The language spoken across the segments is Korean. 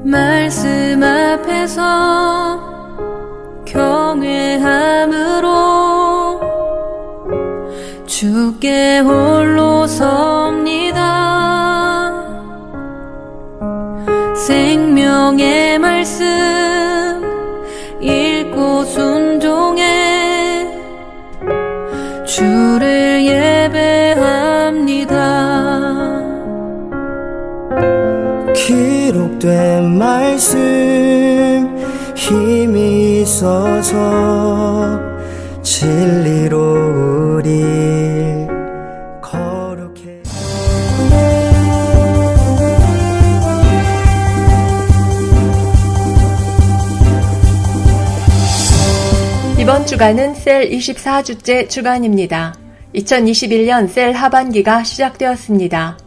말씀 앞에서 경외함으로 주께 홀로 섭니다. 생명의 말씀 읽고 순종해 주를 예배합니다. 기록된 말씀 힘이 있어서 진리로 우리 거룩해. 이번 주간은 셀 24주째 주간입니다. 2021년 셀 하반기가 시작되었습니다.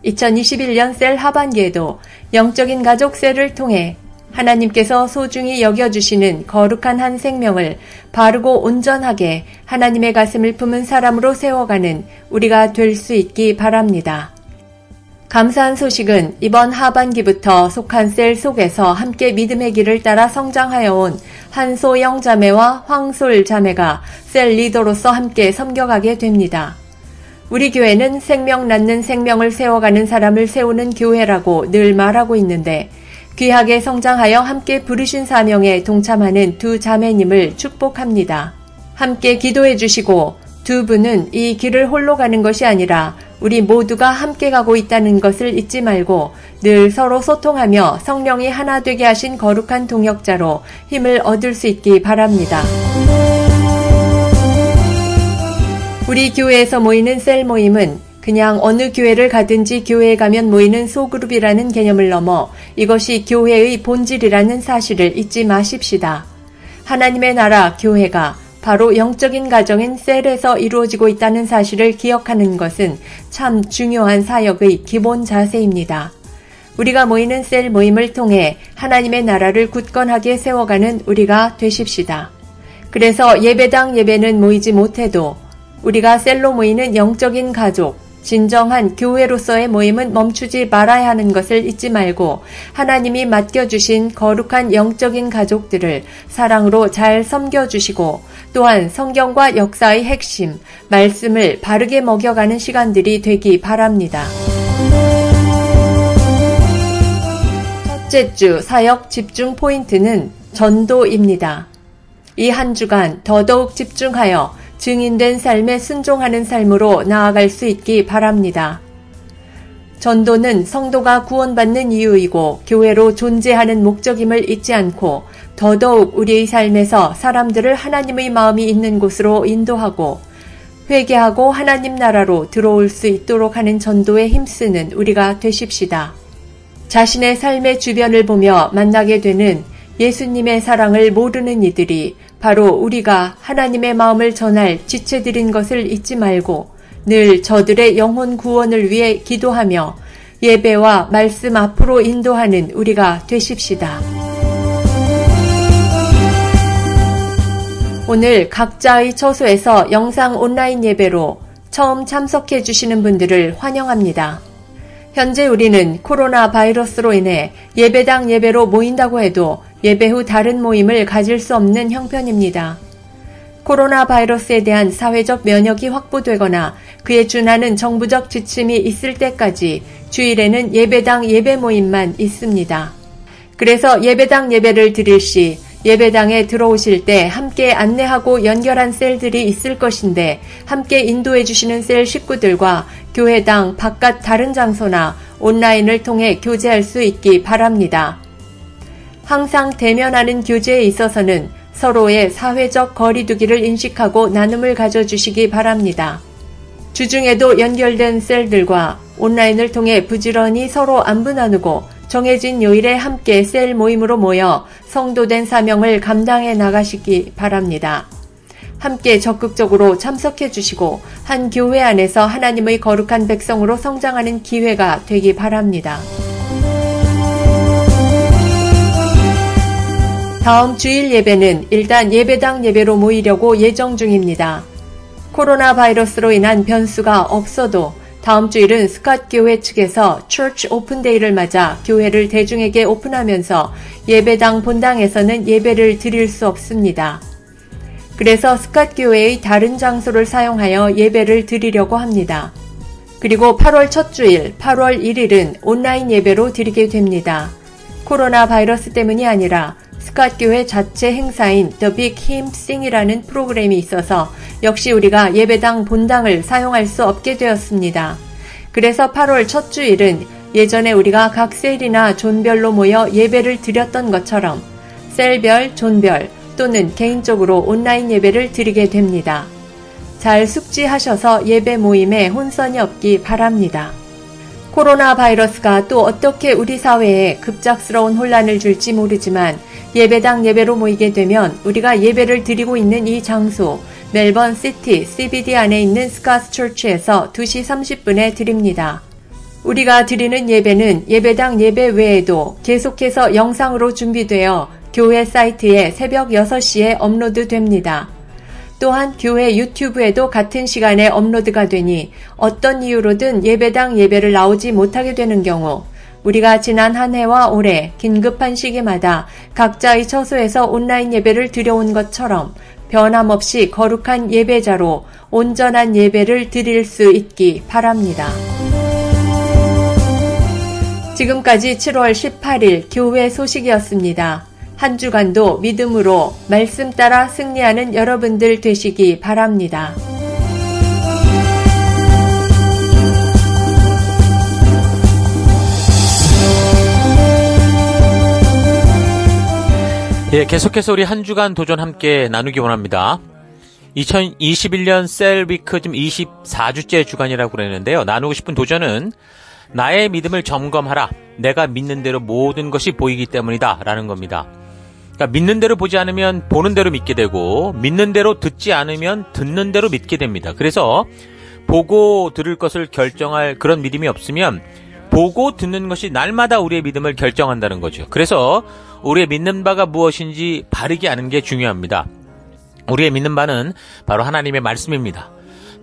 2021년 셀 하반기에도 영적인 가족 셀을 통해 하나님께서 소중히 여겨주시는 거룩한 한 생명을 바르고 온전하게 하나님의 가슴을 품은 사람으로 세워가는 우리가 될 수 있기 바랍니다. 감사한 소식은 이번 하반기부터 속한 셀 속에서 함께 믿음의 길을 따라 성장하여 온 한소영 자매와 황솔 자매가 셀 리더로서 함께 섬겨가게 됩니다. 우리 교회는 생명 낳는 생명을 세워가는 사람을 세우는 교회라고 늘 말하고 있는데 귀하게 성장하여 함께 부르신 사명에 동참하는 두 자매님을 축복합니다. 함께 기도해 주시고 두 분은 이 길을 홀로 가는 것이 아니라 우리 모두가 함께 가고 있다는 것을 잊지 말고 늘 서로 소통하며 성령이 하나 되게 하신 거룩한 동역자로 힘을 얻을 수 있기 바랍니다. 우리 교회에서 모이는 셀 모임은 그냥 어느 교회를 가든지 교회에 가면 모이는 소그룹이라는 개념을 넘어 이것이 교회의 본질이라는 사실을 잊지 마십시다. 하나님의 나라 교회가 바로 영적인 가정인 셀에서 이루어지고 있다는 사실을 기억하는 것은 참 중요한 사역의 기본 자세입니다. 우리가 모이는 셀 모임을 통해 하나님의 나라를 굳건하게 세워가는 우리가 되십시다. 그래서 예배당 예배는 모이지 못해도 우리가 셀로 모이는 영적인 가족, 진정한 교회로서의 모임은 멈추지 말아야 하는 것을 잊지 말고 하나님이 맡겨주신 거룩한 영적인 가족들을 사랑으로 잘 섬겨주시고 또한 성경과 역사의 핵심, 말씀을 바르게 먹여가는 시간들이 되기 바랍니다. 첫째 주 사역 집중 포인트는 전도입니다. 이 한 주간 더더욱 집중하여 증인된 삶에 순종하는 삶으로 나아갈 수 있기 바랍니다. 전도는 성도가 구원받는 이유이고 교회로 존재하는 목적임을 잊지 않고 더더욱 우리의 삶에서 사람들을 하나님의 마음이 있는 곳으로 인도하고 회개하고 하나님 나라로 들어올 수 있도록 하는 전도에 힘쓰는 우리가 되십시다. 자신의 삶의 주변을 보며 만나게 되는 예수님의 사랑을 모르는 이들이 바로 우리가 하나님의 마음을 전할 지체들인 것을 잊지 말고 늘 저들의 영혼 구원을 위해 기도하며 예배와 말씀 앞으로 인도하는 우리가 되십시다. 오늘 각자의 처소에서 영상 온라인 예배로 처음 참석해 주시는 분들을 환영합니다. 현재 우리는 코로나 바이러스로 인해 예배당 예배로 모인다고 해도 예배 후 다른 모임을 가질 수 없는 형편입니다. 코로나 바이러스에 대한 사회적 면역이 확보되거나 그에 준하는 정부적 지침이 있을 때까지 주일에는 예배당 예배 모임만 있습니다. 그래서 예배당 예배를 드릴 시 예배당에 들어오실 때 함께 안내하고 연결한 셀들이 있을 것인데 함께 인도해 주시는 셀 식구들과 교회당 바깥 다른 장소나 온라인을 통해 교제할 수 있기 바랍니다. 항상 대면하는 교제에 있어서는 서로의 사회적 거리두기를 인식하고 나눔을 가져주시기 바랍니다. 주중에도 연결된 셀들과 온라인을 통해 부지런히 서로 안부 나누고 정해진 요일에 함께 셀 모임으로 모여 성도된 사명을 감당해 나가시기 바랍니다. 함께 적극적으로 참석해 주시고 한 교회 안에서 하나님의 거룩한 백성으로 성장하는 기회가 되기 바랍니다. 다음 주일 예배는 일단 예배당 예배로 모이려고 예정 중입니다. 코로나 바이러스로 인한 변수가 없어도 다음 주일은 스캇 교회 측에서 Church Open Day를 맞아 교회를 대중에게 오픈하면서 예배당 본당에서는 예배를 드릴 수 없습니다. 그래서 스캇 교회의 다른 장소를 사용하여 예배를 드리려고 합니다. 그리고 8월 첫 주일, 8월 1일은 온라인 예배로 드리게 됩니다. 코로나 바이러스 때문이 아니라 스캇 교회 자체 행사인 The Big Hymn Sing이라는 프로그램이 있어서 역시 우리가 예배당 본당을 사용할 수 없게 되었습니다. 그래서 8월 첫 주일은 예전에 우리가 각 셀이나 존별로 모여 예배를 드렸던 것처럼 셀별, 존별 또는 개인적으로 온라인 예배를 드리게 됩니다. 잘 숙지하셔서 예배 모임에 혼선이 없기 바랍니다. 코로나 바이러스가 또 어떻게 우리 사회에 급작스러운 혼란을 줄지 모르지만 예배당 예배로 모이게 되면 우리가 예배를 드리고 있는 이 장소 멜번 시티 CBD 안에 있는 스캇 처치에서 2시 30분에 드립니다. 우리가 드리는 예배는 예배당 예배 외에도 계속해서 영상으로 준비되어 교회 사이트에 새벽 6시에 업로드됩니다. 또한 교회 유튜브에도 같은 시간에 업로드가 되니 어떤 이유로든 예배당 예배를 나오지 못하게 되는 경우 우리가 지난 한 해와 올해 긴급한 시기마다 각자의 처소에서 온라인 예배를 드려온 것처럼 변함없이 거룩한 예배자로 온전한 예배를 드릴 수 있기 바랍니다. 지금까지 7월 18일 교회 소식이었습니다. 한 주간도 믿음으로 말씀 따라 승리하는 여러분들 되시기 바랍니다. 예, 계속해서 우리 한 주간 도전 함께 나누기 원합니다. 2021년 셀위크 지금 24주째 주간이라고 그랬는데요. 나누고 싶은 도전은 나의 믿음을 점검하라. 내가 믿는 대로 모든 것이 보이기 때문이다. 라는 겁니다. 그러니까 믿는 대로 보지 않으면 보는 대로 믿게 되고 믿는 대로 듣지 않으면 듣는 대로 믿게 됩니다. 그래서 보고 들을 것을 결정할 그런 믿음이 없으면 보고 듣는 것이 날마다 우리의 믿음을 결정한다는 거죠. 그래서 우리의 믿는 바가 무엇인지 바르게 아는 게 중요합니다. 우리의 믿는 바는 바로 하나님의 말씀입니다.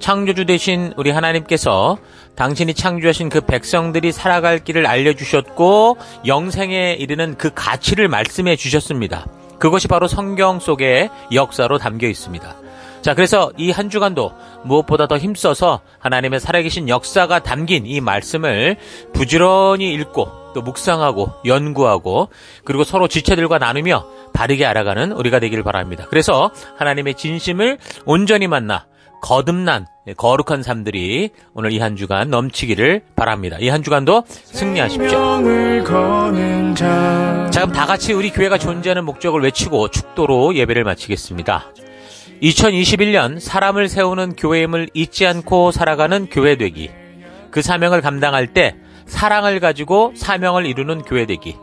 창조주 되신 우리 하나님께서 당신이 창조하신 그 백성들이 살아갈 길을 알려주셨고 영생에 이르는 그 가치를 말씀해 주셨습니다. 그것이 바로 성경 속의 역사로 담겨 있습니다. 자, 그래서 이 한 주간도 무엇보다 더 힘써서 하나님의 살아계신 역사가 담긴 이 말씀을 부지런히 읽고 또 묵상하고 연구하고 그리고 서로 지체들과 나누며 바르게 알아가는 우리가 되기를 바랍니다. 그래서 하나님의 진심을 온전히 만나 거듭난 거룩한 삶들이 오늘 이 한 주간 넘치기를 바랍니다. 이 한 주간도 승리하십시오. 자, 그럼 다 같이 우리 교회가 존재하는 목적을 외치고 축도로 예배를 마치겠습니다. 2021년 사람을 세우는 교회임을 잊지 않고 살아가는 교회 되기. 그 사명을 감당할 때 사랑을 가지고 사명을 이루는 교회 되기.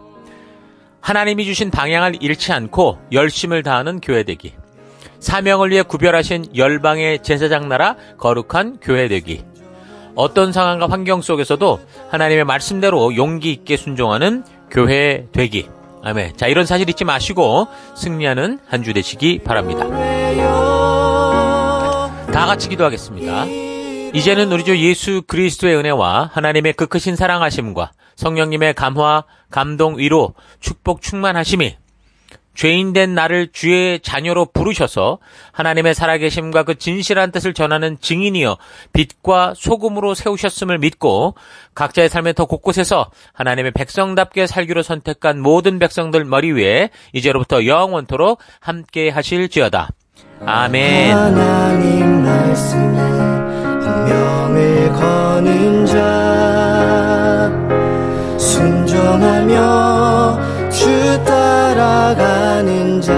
하나님이 주신 방향을 잃지 않고 열심을 다하는 교회 되기. 사명을 위해 구별하신 열방의 제사장 나라 거룩한 교회 되기. 어떤 상황과 환경 속에서도 하나님의 말씀대로 용기 있게 순종하는 교회 되기. 아멘. 자, 이런 사실 잊지 마시고 승리하는 한 주 되시기 바랍니다. 다 같이 기도하겠습니다. 이제는 우리 주 예수 그리스도의 은혜와 하나님의 그 크신 사랑하심과 성령님의 감화, 감동, 위로, 축복, 충만하심이 죄인된 나를 주의 자녀로 부르셔서 하나님의 살아계심과 그 진실한 뜻을 전하는 증인이여 빛과 소금으로 세우셨음을 믿고 각자의 삶의 더 곳곳에서 하나님의 백성답게 살기로 선택한 모든 백성들 머리 위에 이제로부터 영원토록 함께 하실지어다. 아멘. 하나님 말씀에 명을 거는 자 순종하며 주 따라가는 자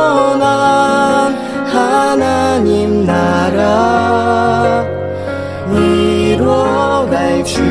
영원한 하나님 나라 이뤄갈 주